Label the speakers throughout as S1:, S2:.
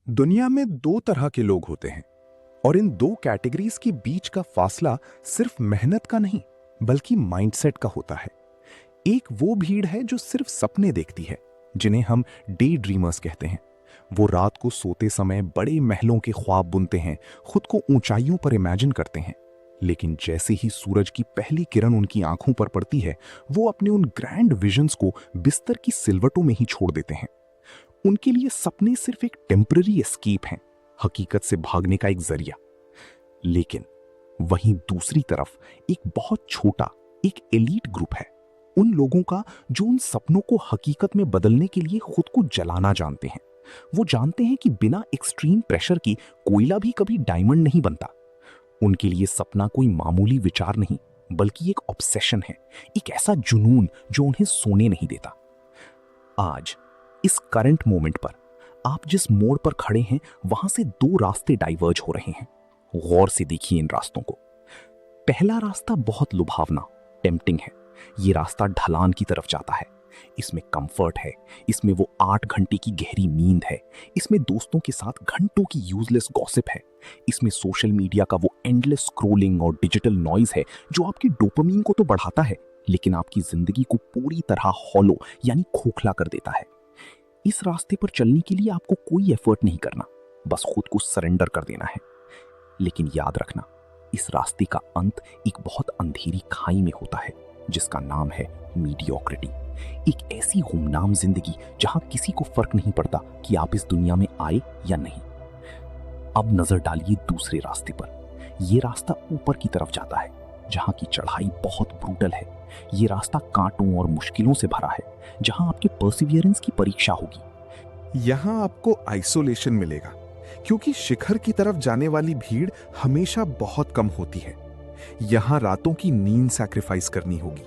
S1: दुनिया में दो तरह के लोग होते हैं और इन दो कैटेगरीज के बीच का फासला सिर्फ मेहनत का नहीं बल्कि माइंडसेट का होता है। एक वो भीड़ है जो सिर्फ सपने देखती है, जिन्हें हम डे ड्रीमर्स कहते हैं। वो रात को सोते समय बड़े महलों के ख्वाब बुनते हैं, खुद को ऊंचाइयों पर इमेजिन करते हैं, लेकिन जैसे ही सूरज की पहली किरण उनकी आंखों पर पड़ती है, वो अपने उन ग्रैंड विजन्स को बिस्तर की सिलवटों में ही छोड़ देते हैं। उनके लिए सपने सिर्फ एक टेम्पररी एस्केप हैं, हकीकत से भागने का एक जरिया। लेकिन वहीं दूसरी तरफ एक बहुत छोटा, एक एलीट ग्रुप है, उन लोगों का जो उन सपनों को हकीकत में बदलने के लिए खुद को जलाना जानते हैं। वो जानते हैं कि बिना एक्सट्रीम प्रेशर की कोयला भी कभी डायमंड नहीं बनता। उनके लिए सपना कोई मामूली विचार नहीं बल्कि एक ऑब्सेशन है, एक ऐसा जुनून जो उन्हें सोने नहीं देता। आज इस करंट मोमेंट पर आप जिस मोड़ पर खड़े हैं, वहां से दो रास्ते डाइवर्ज हो रहे हैं। गौर से देखिए इन रास्तों को। पहला रास्ता बहुत लुभावना, टेम्पटिंग है। ये रास्ता ढलान की तरफ जाता है। इसमें कंफर्ट है, इसमें वो 8 घंटे की गहरी नींद है, इसमें दोस्तों के साथ घंटों की यूजलेस गॉसिप है, इसमें सोशल मीडिया का वो एंडलेस स्क्रोलिंग और डिजिटल नॉइज है जो आपकी डोपामीन को तो बढ़ाता है लेकिन आपकी जिंदगी को पूरी तरह हॉलो यानी खोखला कर देता है। इस रास्ते पर चलने के लिए आपको कोई एफर्ट नहीं करना, बस खुद को सरेंडर कर देना है। लेकिन याद रखना, इस रास्ते का अंत एक बहुत अंधेरी खाई में होता है जिसका नाम है मीडियोक्रिटी। एक ऐसी गुमनाम जिंदगी जहां किसी को फर्क नहीं पड़ता कि आप इस दुनिया में आए या नहीं। अब नजर डालिए दूसरे रास्ते पर। यह रास्ता ऊपर की तरफ जाता है, जहां की चढ़ाई बहुत ब्रूटल है। ये रास्ता कांटों और मुश्किलों से भरा है, जहां आपके परसिवियरेंस की परीक्षा होगी।
S2: यहां आपको आइसोलेशन मिलेगा, क्योंकि शिखर की तरफ जाने वाली भीड़ हमेशा बहुत कम होती है। यहां रातों की नींद सैक्रिफाइस करनी होगी,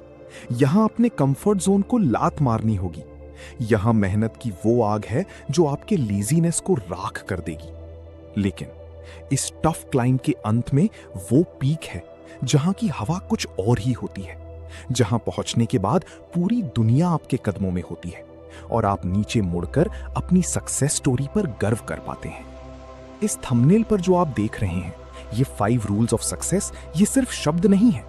S2: यहां अपने कंफर्ट जोन को लात मारनी होगी। यहां मेहनत की वो आग है जो आपके लेजीनेस को राख कर देगी। लेकिन इस टफ क्लाइंब के अंत में वो पीक है जहां की हवा कुछ और ही होती है, जहां पहुंचने के बाद पूरी दुनिया आपके कदमों में होती है और आप नीचे मुड़कर अपनी सक्सेस स्टोरी पर गर्व कर पाते हैं। इस थंबनेल पर जो आप देख रहे हैं, ये 5 रूल्स ऑफ सक्सेस, ये सिर्फ शब्द नहीं है।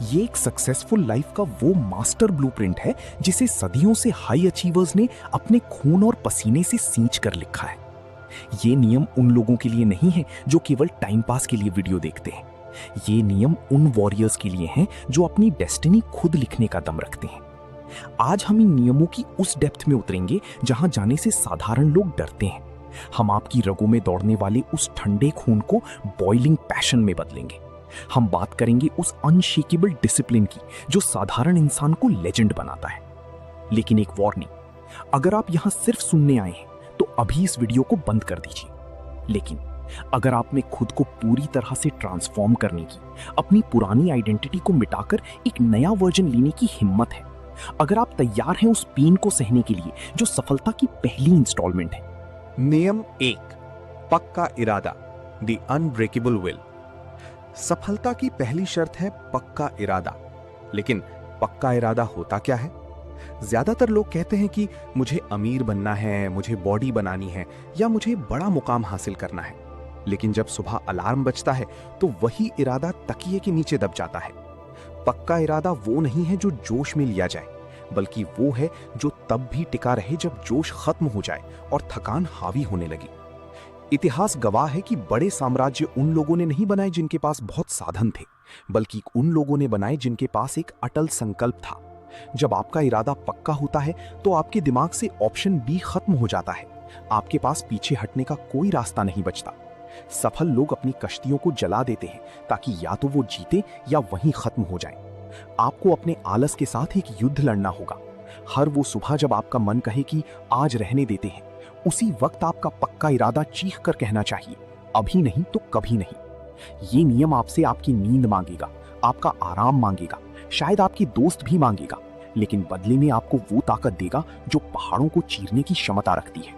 S2: ये एक सक्सेसफुल लाइफ का वो मास्टर ब्लूप्रिंट है जिसे सदियों से हाई अचीवर्स ने अपने खून और पसीने से सींच कर लिखा है। ये नियम उन लोगों के लिए नहीं है जो केवल टाइम पास के लिए वीडियो देखते हैं। ये नियम उन वॉरियर्स के लिए हैं जो अपनी डेस्टिनी खुद लिखने का दम रखते हैं। आज हम इन नियमों की उस डेप्थ में उतरेंगे जहां जाने से साधारण लोग डरते हैं। हम आपकी रगों में दौड़ने वाले उस ठंडे खून को बॉइलिंग पैशन में बदलेंगे। हम बात करेंगे उस अनशेकेबल डिसिप्लिन की जो साधारण इंसान को लेजेंड बनाता है। लेकिन एक वार्निंग, अगर आप यहां सिर्फ सुनने आए हैं तो अभी इस वीडियो को बंद कर दीजिए। लेकिन अगर आप में खुद को पूरी तरह से ट्रांसफॉर्म करने की, अपनी पुरानी आइडेंटिटी को मिटाकर एक नया वर्जन लेने की हिम्मत है, अगर आप तैयार हैं उस पेन को सहने के लिए जो सफलता की पहली इंस्टॉलमेंट है।
S3: नियम 1, पक्का इरादा, द अनब्रेकेबल विल। सफलता की पहली शर्त है पक्का इरादा। लेकिन पक्का इरादा होता क्या है? ज्यादातर लोग कहते हैं कि मुझे अमीर बनना है, मुझे बॉडी बनानी है या मुझे बड़ा मुकाम हासिल करना है। लेकिन जब सुबह अलार्म बजता है तो वही इरादा तकिए के नीचे दब जाता है। पक्का इरादा वो नहीं है जो जोश में लिया जाए, बल्कि वो है जो तब भी टिका रहे जब जोश खत्म हो जाए और थकान हावी होने लगी। इतिहास गवाह है कि बड़े साम्राज्य उन लोगों ने नहीं बनाए जिनके पास बहुत साधन थे, बल्कि उन लोगों ने बनाए जिनके पास एक अटल संकल्प था। जब आपका इरादा पक्का होता है तो आपके दिमाग से ऑप्शन बी खत्म हो जाता है। आपके पास पीछे हटने का कोई रास्ता नहीं बचता। सफल लोग अपनी कश्तियों को जला देते हैं ताकि या तो वो जीते या वहीं खत्म हो जाए। आपको अपने आलस के साथ एक युद्ध लड़ना होगा। हर वो सुबह जब आपका मन कहे कि आज रहने देते हैं, उसी वक्त आपका पक्का इरादा चीख कर कहना चाहिए, अभी नहीं तो कभी नहीं। ये नियम आपसे आपकी नींद मांगेगा, आपका आराम मांगेगा, शायद आपके दोस्त भी मांगेगा, लेकिन बदले में आपको वो ताकत देगा जो पहाड़ों को चीरने की क्षमता रखती है।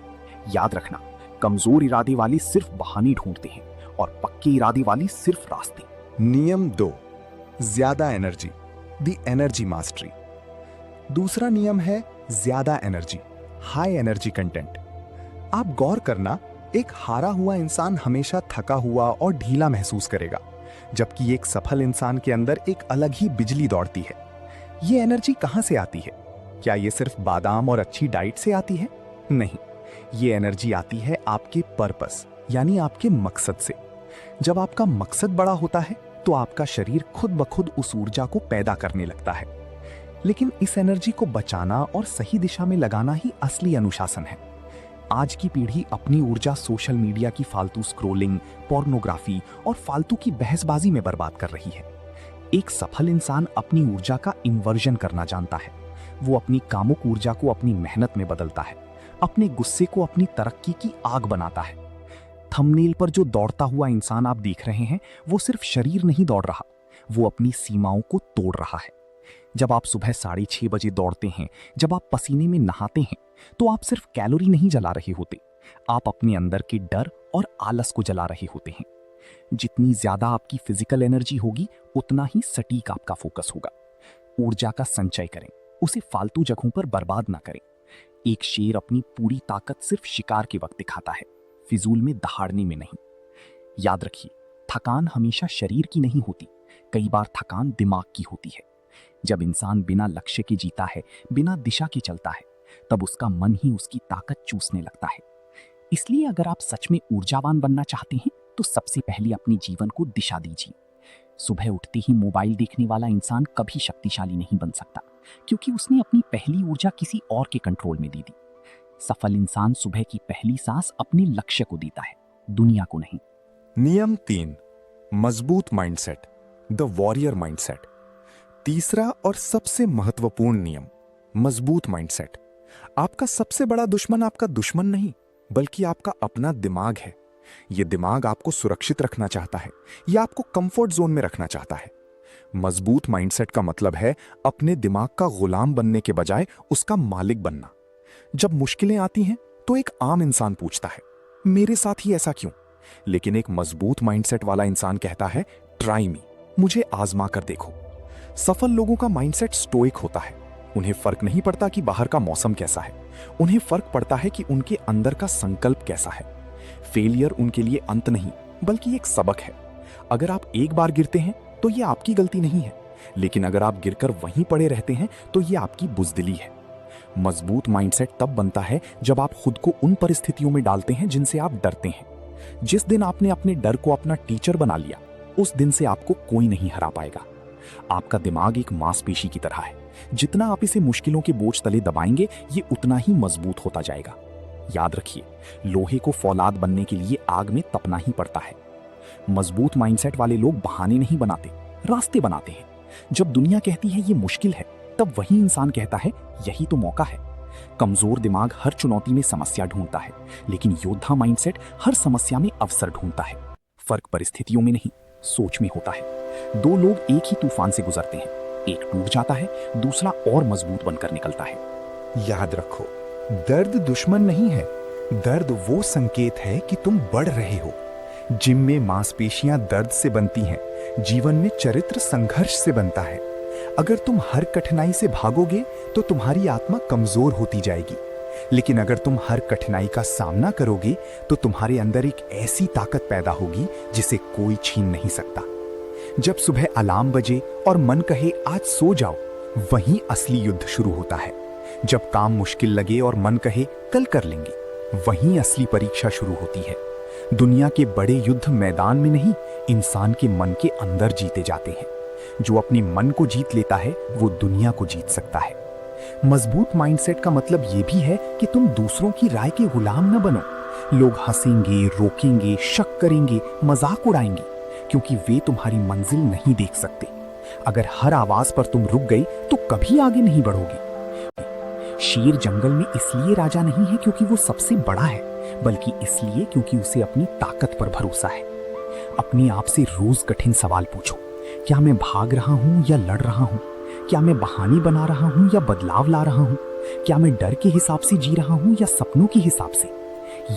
S3: याद रखना, कमजोर इरादे वाले सिर्फ बहाने ढूंढते हैं और पक्के इरादे वाले सिर्फ रास्ते।
S2: नियम 2, ज्यादा एनर्जी, द एनर्जी मास्टरी। दूसरा नियम है ज्यादा एनर्जी, हाई एनर्जी कंटेंट। आप गौर करना,
S1: एक हारा हुआ इंसान हमेशा थका हुआ और ढीला महसूस करेगा, जबकि एक सफल इंसान के अंदर एक अलग ही बिजली दौड़ती है। ये एनर्जी कहाँ से आती है? क्या ये सिर्फ बादाम और अच्छी डाइट से आती है? नहीं, ये एनर्जी आती है आपके पर्पस यानी आपके मकसद से। जब आपका मकसद बड़ा होता है तो आपका शरीर खुद ब खुद उस ऊर्जा को पैदा करने लगता है। लेकिन इस एनर्जी को बचाना और सही दिशा में लगाना ही असली अनुशासन है। आज की पीढ़ी अपनी ऊर्जा सोशल मीडिया की फालतू स्क्रोलिंग, पोर्नोग्राफी और फालतू की बहसबाजी में बर्बाद कर रही है। एक सफल इंसान अपनी ऊर्जा का इन्वर्जन करना जानता है। वो अपनी कामुक ऊर्जा को अपनी मेहनत में बदलता है, अपने गुस्से को अपनी तरक्की की आग बनाता है। थंबनेल पर जो दौड़ता हुआ इंसान आप देख रहे हैं, वो सिर्फ शरीर नहीं दौड़ रहा, वो अपनी सीमाओं को तोड़ रहा है। जब आप सुबह 6:30 बजे दौड़ते हैं, जब आप पसीने में नहाते हैं, तो आप सिर्फ कैलोरी नहीं जला रहे होते, आप अपने अंदर के डर और आलस को जला रहे होते हैं। जितनी ज्यादा आपकी फिजिकल एनर्जी होगी, उतना ही सटीक आपका फोकस होगा। ऊर्जा का संचय करें, उसे फालतू जगहों पर बर्बाद ना करें। एक शेर अपनी पूरी ताकत सिर्फ शिकार के वक्त दिखाता है, फिजूल में दहाड़ने में नहीं। याद रखिए, थकान हमेशा शरीर की नहीं होती, कई बार थकान दिमाग की होती है। जब इंसान बिना लक्ष्य के जीता है, बिना दिशा के चलता है, तब उसका मन ही उसकी ताकत चूसने लगता है। इसलिए अगर आप सच में ऊर्जावान बनना चाहते हैं, तो सबसे पहले अपने जीवन को दिशा दीजिए। सुबह उठते ही मोबाइल देखने वाला इंसान कभी शक्तिशाली नहीं बन सकता, क्योंकि उसने अपनी पहली ऊर्जा किसी और के कंट्रोल में दे दी। सफल इंसान सुबह की पहली सांस अपने लक्ष्य को देता है, दुनिया को नहीं।
S2: नियम 3, मजबूत माइंडसेट, द वॉरियर माइंडसेट। तीसरा और सबसे महत्वपूर्ण नियम, मजबूत माइंडसेट। आपका सबसे बड़ा दुश्मन आपका दुश्मन नहीं, बल्कि आपका अपना दिमाग है। यह दिमाग आपको सुरक्षित रखना चाहता है या आपको कंफर्ट जोन में रखना चाहता है। मजबूत माइंडसेट का मतलब है अपने दिमाग का गुलाम बनने के बजाय उसका मालिक बनना। जब मुश्किलें आती हैं तो एक आम इंसान पूछता है, मेरे साथ ही ऐसा क्यों? लेकिन एक मजबूत माइंडसेट वाला इंसान कहता है, ट्राई मी, मुझे आजमा कर देखो। सफल लोगों का माइंडसेट स्टोइक होता है। उन्हें फर्क नहीं पड़ता कि बाहर का मौसम कैसा है, उन्हें फर्क पड़ता है कि उनके अंदर का संकल्प कैसा है। फेलियर उनके लिए अंत नहीं, बल्कि एक सबक है। अगर आप एक बार गिरते हैं तो यह आपकी गलती नहीं है, लेकिन अगर आप गिरकर वहीं पड़े रहते हैं तो यह आपकी बुजदिली है। मजबूत माइंडसेट तब बनता है जब आप खुद को उन परिस्थितियों में डालते हैं जिनसे आप डरते हैं। जिस दिन आपने अपने डर को अपना टीचर बना लिया, उस दिन से आपको कोई नहीं हरा पाएगा। आपका दिमाग एक मांसपेशी की तरह है, जितना आप इसे मुश्किलों के बोझ तले दबाएंगे, ये उतना ही मजबूत होता जाएगा। याद रखिए, लोहे को फौलाद बनने के लिए आग में तपना ही पड़ता है। मजबूत माइंडसेट वाले लोग बहाने नहीं बनाते, रास्ते बनाते हैं। जब दुनिया कहती है ये मुश्किल है, तब वही इंसान कहता है यही तो मौका है। कमजोर दिमाग हर चुनौती में समस्या ढूंढता है, लेकिन योद्धा माइंडसेट हर समस्या में अवसर ढूंढता है। फर्क परिस्थितियों में नहीं, सोच में होता है। दो लोग एक ही तूफान से गुजरते हैं, एक टूट जाता है, दूसरा और मजबूत बनकर निकलता है।
S1: याद रखो, दर्द दुश्मन नहीं है, दर्द वो संकेत है कि तुम बढ़ रहे हो। जिम में मांसपेशियां दर्द से बनती हैं, जीवन में चरित्र संघर्ष से बनता है। अगर तुम हर कठिनाई से भागोगे तो तुम्हारी आत्मा कमजोर होती जाएगी, लेकिन अगर तुम हर कठिनाई का सामना करोगे तो तुम्हारे अंदर एक ऐसी ताकत पैदा होगी जिसे कोई छीन नहीं सकता। जब सुबह अलार्म बजे और मन कहे आज सो जाओ, वहीं असली युद्ध शुरू होता है। जब काम मुश्किल लगे और मन कहे कल कर लेंगे, वहीं असली परीक्षा शुरू होती है। दुनिया के बड़े युद्ध मैदान में नहीं, इंसान के मन के अंदर जीते जाते हैं। जो अपने मन को जीत लेता है, वो दुनिया को जीत सकता है। मजबूत माइंडसेट का मतलब ये भी है कि तुम दूसरों की राय के गुलाम न बनो। लोग हंसेंगे, रोकेंगे, शक करेंगे, मजाक उड़ाएंगे, क्योंकि वे तुम्हारी मंजिल नहीं देख सकते। अगर हर आवाज पर तुम रुक गई तो कभी आगे नहीं बढ़ोगे। शेर जंगल में इसलिए राजा नहीं है क्योंकि वो सबसे बड़ा है, बल्कि इसलिए क्योंकि उसे अपनी ताकत पर भरोसा है। अपने आप से रोज कठिन सवाल पूछो, क्या मैं भाग रहा हूं या लड़ रहा हूं? क्या मैं बहाने बना रहा हूं या बदलाव ला रहा हूं? क्या मैं डर के हिसाब से जी रहा हूं या सपनों के हिसाब से?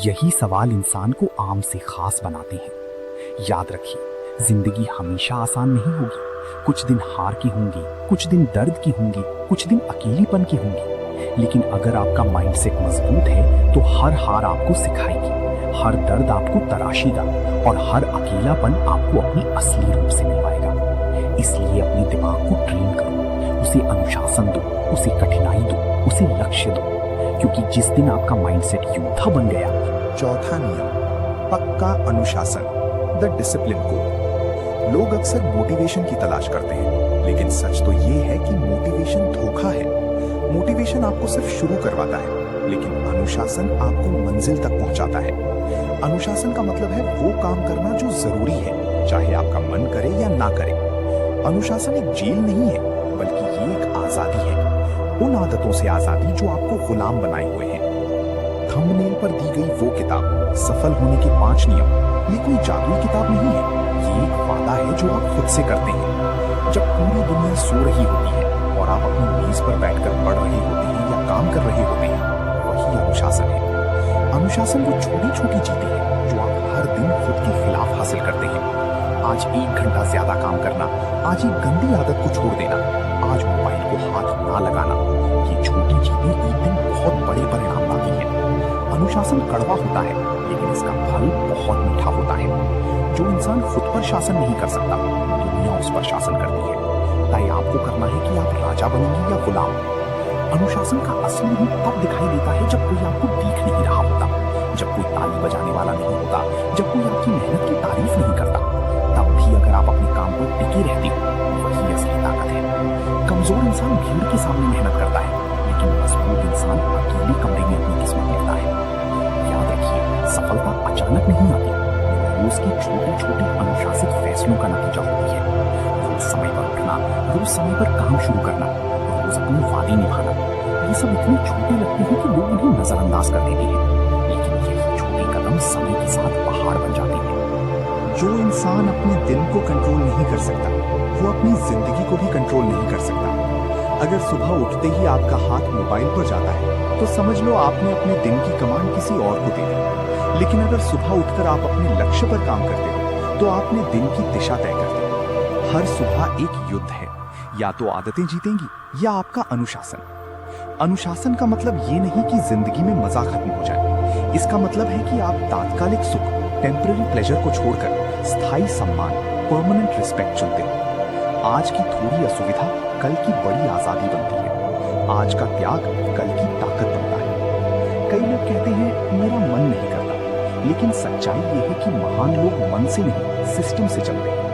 S1: यही सवाल इंसान को आम से खास बनाते हैं। याद रखिए, जिंदगी हमेशा आसान नहीं होगी। कुछ दिन हार की होंगी, कुछ दिन दर्द की होंगी, कुछ दिन अकेलीपन की होंगी, लेकिन अगर आपका माइंडसेट मजबूत है तो हर हार आपको सिखाएगी, हर दर्द आपको तराशेगा और हर अकेलापन आपको अपनी असली रूप से मिलवाएगा। इसलिए अपने दिमाग को ट्रेन करो, उसे अनुशासन दो, उसे कठिनाई दो, उसे लक्ष्य दो, क्योंकि जिस दिन आपका माइंडसेट योद्धा बन गया।
S3: चौथा नियम, पक्का अनुशासन, द डिसिप्लिन कोड। लोग अक्सर मोटिवेशन की तलाश करते हैं, लेकिन सच तो ये है कि मोटिवेशन धोखा है। मोटिवेशन आपको सिर्फ शुरू करवाता है, लेकिन अनुशासन आपको मंजिल तक पहुंचाता है। अनुशासन का मतलब है वो काम करना जो जरूरी है, चाहे आपका मन करे या ना करे। अनुशासन एक जेल नहीं है, बल्कि ये एक आजादी है, उन आदतों से आजादी जो आपको गुलाम बनाए हुए हैं। थंबनेल पर दी गई वो किताब, सफल होने के 5 नियम, ये कोई जादुई किताब नहीं है, ये एक वादा है जो आप खुद से करते हैं। जब पूरी दुनिया सो रही होती है और आप अपनी मेज पर बैठकर पढ़ रहे होते हैं या काम कर रहे होते हैं, वही अनुशासन है। अनुशासन वो छोटी छोटी चीजें हैं जो आप हर दिन खुद के खिलाफ हासिल करते हैं। आज 1 घंटा ज्यादा काम करना, आज एक गंदी आदत को छोड़ देना, आज मोबाइल को हाथ ना लगाना, ये छोटी चीजें एक दिन बहुत बड़े परिणाम लाती हैं। अनुशासन कड़वा होता है, लेकिन इसका फल बहुत मीठा होता है। जो इंसान खुद पर शासन नहीं कर सकता, दुनिया उस पर शासन करती है। तय आपको करना है कि आप राजा बनेंगे या गुलाम। अनुशासन का असली रूप तब दिखाई देता है जब कोई आपको देख नहीं रहा होता, जब कोई ताली बजाने वाला नहीं होता, जब कोई आपकी मेहनत की तारीफ नहीं करता। तब भी अगर आप अपने काम पर टिके रहते हो, वही असली ताकत है। कमजोर इंसान भीड़ के सामने मेहनत करता है, लेकिन मजबूत इंसान अकेले कमरे में अपनी किस्मत लिखता है। याद रखिए, सफलता अचानक नहीं आती, रोज की छोटी छोटी अनुशासित फैसलों का नतीजा होती है। रोज समय पर उठना, रोज समय पर काम शुरू करना, रोज अपने वादे निभाना, ये सब इतने छोटे लगते हैं कि लोग इन्हें नजरअंदाज कर देते हैं, लेकिन यही छोटे कदम समय के साथ पहाड़ बन जाते हैं। जो इंसान अपने दिन को कंट्रोल नहीं कर सकता, वो अपनी जिंदगी को भी कंट्रोल नहीं कर सकता। अगर सुबह उठते ही आपका हाथ मोबाइल पर जाता है, तो समझ लो आपने अपने दिन की कमांड किसी और को दे दी। लेकिन अगर सुबह उठकर आप अपने लक्ष्य पर काम करते हो, तो आपने दिन की दिशा तय कर दी। हर सुबह एक युद्ध है, या तो आदतें जीतेंगी या आपका अनुशासन। अनुशासन का मतलब ये नहीं कि जिंदगी में मजा खत्म हो जाए। इसका मतलब है कि आप तात्कालिक सुख, टेम्पररी प्लेजर को छोड़कर स्थायी सम्मान, परमानेंट रिस्पेक्ट चुनते हैं। आज की थोड़ी असुविधा कल की बड़ी आजादी बनती है। आज का त्याग कल की ताकत बनता है। कई लोग कहते हैं मेरा मन नहीं करता, लेकिन सच्चाई ये है कि महान लोग मन से नहीं, सिस्टम से चलते हैं।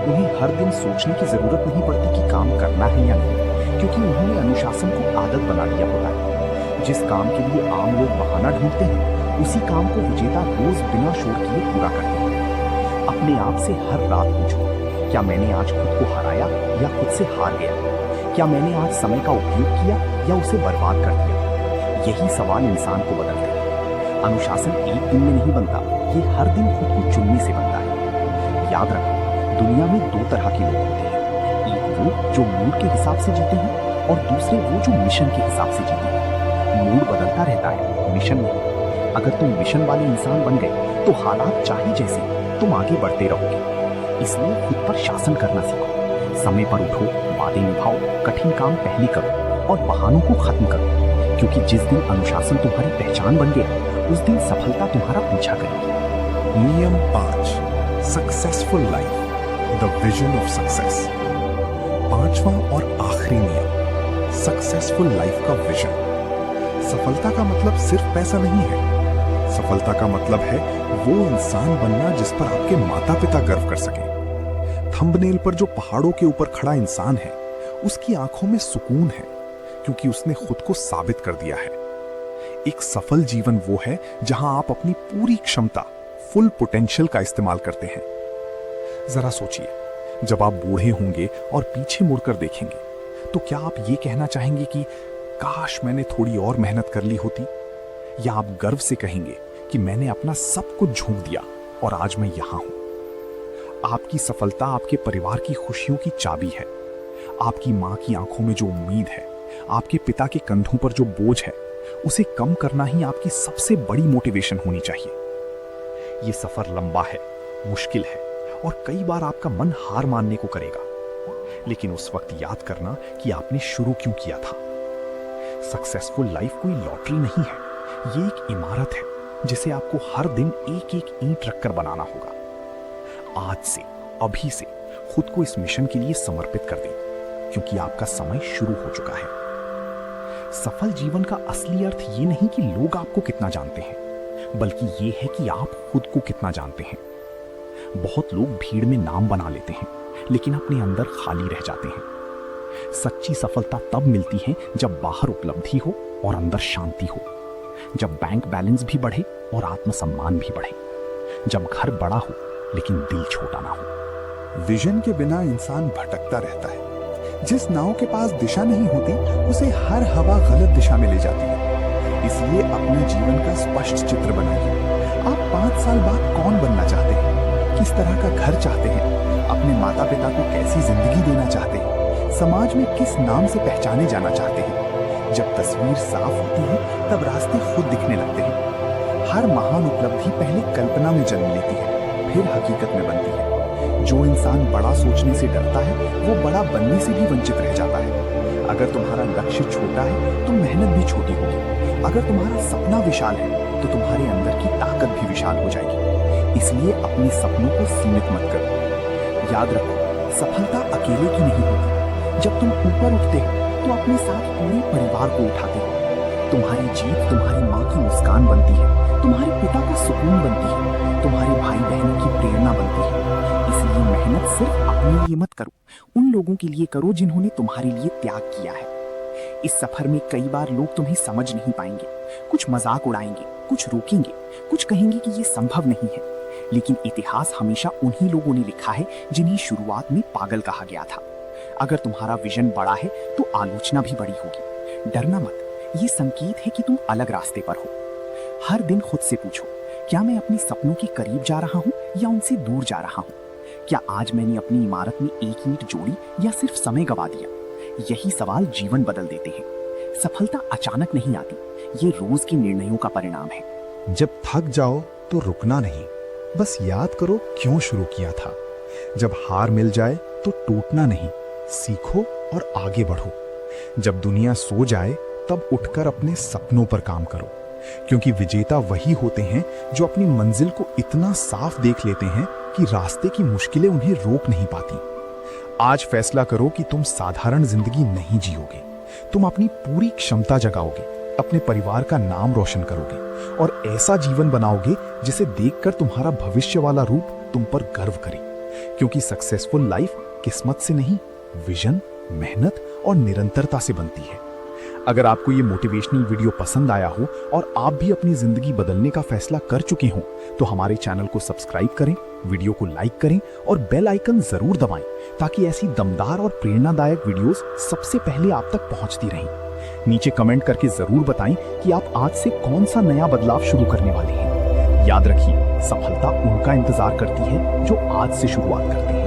S3: उन्हें हर दिन सोचने की जरूरत नहीं पड़ती कि काम करना है या नहीं, क्योंकि उन्होंने अनुशासन को आदत बना लिया होता है। जिस काम के लिए आम लोग बहाना ढूंढते हैं, उसी काम को विजेता रोज बिना शोर किए पूरा करते हैं। अपने आप से हर रात पूछो, क्या मैंने आज खुद को हराया या खुद से हार गया? क्या मैंने आज समय का उपयोग किया या उसे बर्बाद कर दिया? यही सवाल इंसान को बदलते हैं। अनुशासन एक दिन में नहीं बनता, ये हर दिन खुद को चुनने से बनता है। याद रखो, दुनिया में 2 तरह के लोग होते हैं, एक वो जो मूड के हिसाब से जीते हैं और दूसरे वो जो मिशन के हिसाब से जीते हैं। मूड बदलता रहता है, मिशन नहीं। अगर तुम मिशन वाले इंसान बन गए तो हालात चाहे जैसे, तुम आगे बढ़ते रहोगे। इसलिए खुद पर शासन करना सीखो, समय पर उठो, वादे निभाओ, कठिन काम पहले करो और बहानों को खत्म करो, क्योंकि जिस दिन अनुशासन तुम्हारी पहचान बन गया, उस दिन सफलता तुम्हारा पीछा करेगी।
S2: नियम 5, successful life, the vision of success. 5वां और आखिरी नियम, सक्सेसफुल लाइफ का विजन। सफलता का मतलब सिर्फ पैसा नहीं है। सफलता का मतलब है वो इंसान बनना जिस पर आपके माता पिता गर्व कर सकें। थंबनेल पर जो पहाड़ों के ऊपर खड़ा इंसान है, उसकी आंखों में सुकून है, क्योंकि उसने खुद को साबित कर दिया है। एक सफल जीवन वो है जहां आप अपनी पूरी क्षमता, फुल पोटेंशियल का इस्तेमाल करते हैं। जरा सोचिए, जब आप बूढ़े होंगे और पीछे मुड़कर देखेंगे, तो क्या आप ये कहना चाहेंगे कि काश मैंने थोड़ी और मेहनत कर ली होती? या आप गर्व से कहेंगे कि मैंने अपना सब कुछ झोंक दिया और आज मैं यहां हूं? आपकी सफलता आपके परिवार की खुशियों की चाबी है। आपकी मां की आंखों में जो उम्मीद है, आपके पिता के कंधों पर जो बोझ है, उसे कम करना ही आपकी सबसे बड़ी मोटिवेशन होनी चाहिए। यह सफर लंबा है, मुश्किल है और कई बार आपका मन हार मानने को करेगा, लेकिन उस वक्त याद करना कि आपने शुरू क्यों किया था।
S1: सक्सेसफुल लाइफ कोई लॉटरी नहीं है, ये एक इमारत है जिसे आपको हर दिन एक एक ईंट रखकर बनाना होगा। आज से, अभी से खुद को इस मिशन के लिए समर्पित कर दें, क्योंकि आपका समय शुरू हो चुका है। सफल जीवन का असली अर्थ ये नहीं कि लोग आपको कितना जानते हैं, बल्कि ये है कि आप खुद को कितना जानते हैं। बहुत लोग भीड़ में नाम बना लेते हैं, लेकिन अपने अंदर खाली रह जाते हैं। सच्ची सफलता तब मिलती है जब बाहर उपलब्धि हो और अंदर शांति हो, जब बैंक बैलेंस भी बढ़े और आत्मसम्मान भी बढ़े, जब घर बड़ा हो लेकिन दिल छोटा ना हो।
S2: विजन के बिना इंसान भटकता रहता है। जिस नाव के पास दिशा नहीं होती, उसे हर हवा गलत दिशा में ले जाती है। इसलिए अपने जीवन का स्पष्ट चित्र बनाइए। आप 5 साल बाद कौन बनना चाहते हैं? किस तरह का घर चाहते हैं? अपने माता पिता को कैसी जिंदगी देना चाहते हैं? समाज में किस नाम से पहचाने जाना चाहते हैं? जब तस्वीर साफ होती है, तब रास्ते खुद दिखने लगते हैं। हर महान उपलब्धि पहले कल्पना में जन्म लेती है, फिर हकीकत में बनती है। जो इंसान बड़ा सोचने से डरता है, वो बड़ा बनने से भी वंचित रह जाता है। अगर तुम्हारा लक्ष्य छोटा है, तो मेहनत भी छोटी होगी। अगर तुम्हारा सपना विशाल है, तो तुम्हारे अंदर की ताकत भी विशाल हो जाएगी। इसलिए अपने सपनों को सीमित मत करो। याद रखो, सफलता अकेले की नहीं होती। जब तुम ऊपर उठते हो, तो अपने साथ पूरे परिवार को उठाते हो। तुम्हारी जीत तुम्हारी माँ की मुस्कान बनती है, तुम्हारे पिता का सुकून बनती है, तुम्हारे भाई बहनों की प्रेरणा बनती है। इसलिए मेहनत सिर्फ अपने लिए मत करो, उन लोगों के लिए करो जिन्होंने तुम्हारे लिए त्याग किया है। इस सफर में कई बार लोग तुम्हें समझ नहीं पाएंगे, कुछ मजाक उड़ाएंगे, कुछ रोकेंगे, कुछ कहेंगे कि ये संभव नहीं है। लेकिन इतिहास हमेशा उन्हीं लोगों ने लिखा है जिन्हें शुरुआत में पागल कहा गया था। अगर तुम्हारा विजन बड़ा है, तो आलोचना भी बड़ी होगी। डरना मत, ये संकेत है कि तुम अलग रास्ते पर हो। हर दिन खुद से पूछो, क्या मैं अपने सपनों के करीब जा रहा हूँ या उनसे दूर जा रहा हूँ? क्या आज मैंने अपनी इमारत में एक ईंट जोड़ी या सिर्फ समय गवा दिया? यही सवाल जीवन बदल देते हैं। सफलता अचानक नहीं आती, ये रोज के निर्णयों का परिणाम है। जब थक जाओ तो रुकना नहीं, बस याद करो क्यों शुरू किया था। जब हार मिल जाए तो टूटना नहीं, सीखो और आगे बढ़ो। जब दुनिया सो जाए, तब उठकर अपने सपनों पर काम करो, क्योंकि विजेता वही होते हैं जो अपनी मंजिल को इतना साफ देख लेते हैं कि रास्ते की मुश्किलें उन्हें रोक नहीं पाती। आज फैसला करो कि तुम साधारण जिंदगी नहीं जियोगे, तुम अपनी पूरी क्षमता जगाओगे, अपने परिवार का नाम रोशन करोगे और ऐसा जीवन बनाओगे जिसे देखकर तुम्हारा भविष्य वाला रूप तुम पर गर्व करे। क्योंकि सक्सेसफुल लाइफ किस्मत से नहीं, विजन, मेहनत और निरंतरता से बनती है। अगर आपको ये मोटिवेशनल वीडियो पसंद आया हो और आप भी अपनी जिंदगी बदलने का फैसला कर चुके हो, तो हमारे चैनल को सब्सक्राइब करें, वीडियो को लाइक करें और बेल आइकन जरूर दबाएं, ताकि ऐसी दमदार और प्रेरणादायक वीडियोस सबसे पहले आप तक पहुंचती रहें। नीचे कमेंट करके जरूर बताएं कि आप आज से कौन सा नया बदलाव शुरू करने वाले हैं। याद रखिए, सफलता उनका इंतजार करती है जो आज से शुरुआत करते हैं।